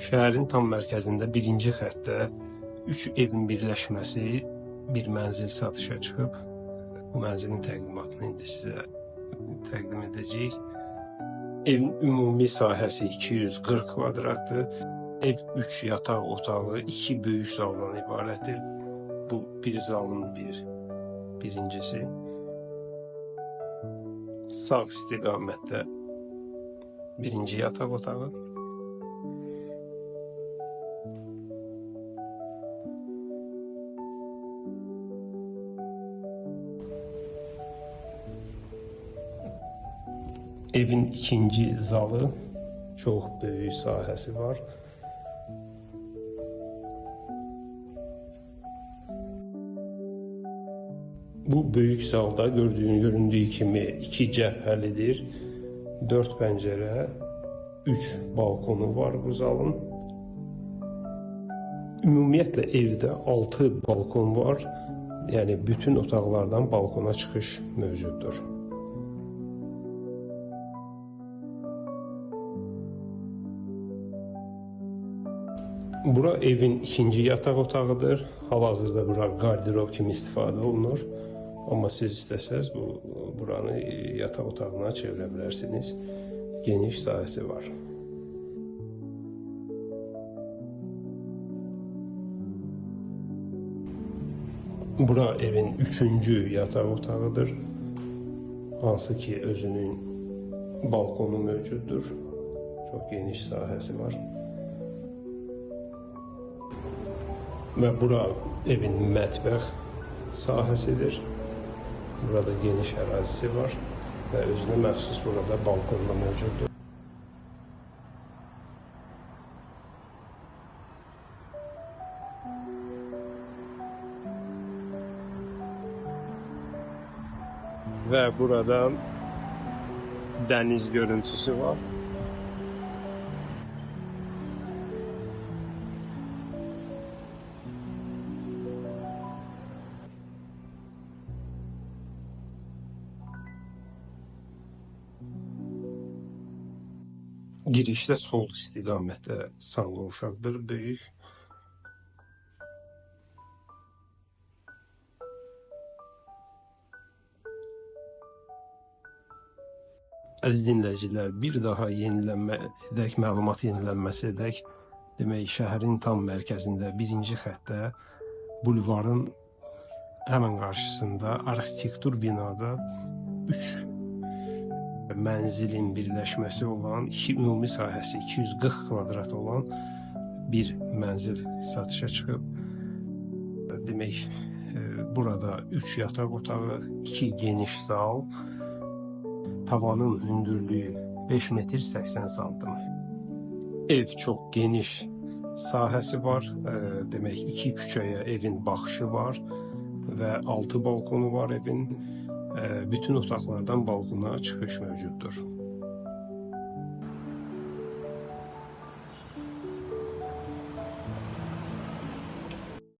Şəhərin tam mərkəzində birinci xəttdə 3 evin birləşməsi bir mənzil satışa çıxıb. Bu mənzilin təqdimatını indi sizə təqdim edəcəyik. Evin ümumi sahəsi 240 kvadratdır. Ev 3 yataq otağı, 2 böyük zaldan ibarətdir. Bu bir zalın birincisi. Sağ istiqamətdə birinci yataq otağı. Evin ikinci zalı, çox böyük sahəsi var. Bu böyük zalda göründüyü kimi 2 cəbhəlidir. 4 pəncərə, 3 balkonu var bu zalın. Ümumiyyətlə evdə 6 balkon var. Yəni bütün otaqlardan balkona çıxış mövcuddur. Bura evin ikinci yataq otağıdır. Hal-hazırda bura qardirob kimi istifadə olunur. Amma siz istəsəz buranı yataq otağına çevirə bilərsiniz. Geniş sahəsi var. Bura evin üçüncü yataq otağıdır. Hansı ki özünün balkonu mövcuddur. Çox geniş sahəsi var. Və bura evin mətbəx sahəsidir. Burada geniş ərazisi var və özünə məxsus burada balkonda mövcuddur. Və burada dəniz görüntüsü var. Girişdə sol istiqamətdə sanqovşaqdır, böyük. Əziz dinləyicilər, bir daha məlumat yenilənməsi edək. Demək, şəhərin tam mərkəzində birinci xəttdə bulvarın həmən qarşısında arxitektur binada 3 mənzilin birləşməsi olan, ümumi sahəsi 240 kvadrat olan bir mənzil satışa çıxıb. Demək, burada 3 yataq otağı, 2 geniş zal, tavanın hündürlüyü 5 metr 80 santim. Ev çox geniş sahəsi var. Demək, 2 küçəyə evin baxışı var və 6 balkonu var evin. Bütün otaqlardan balkona çıxış mövcuddur.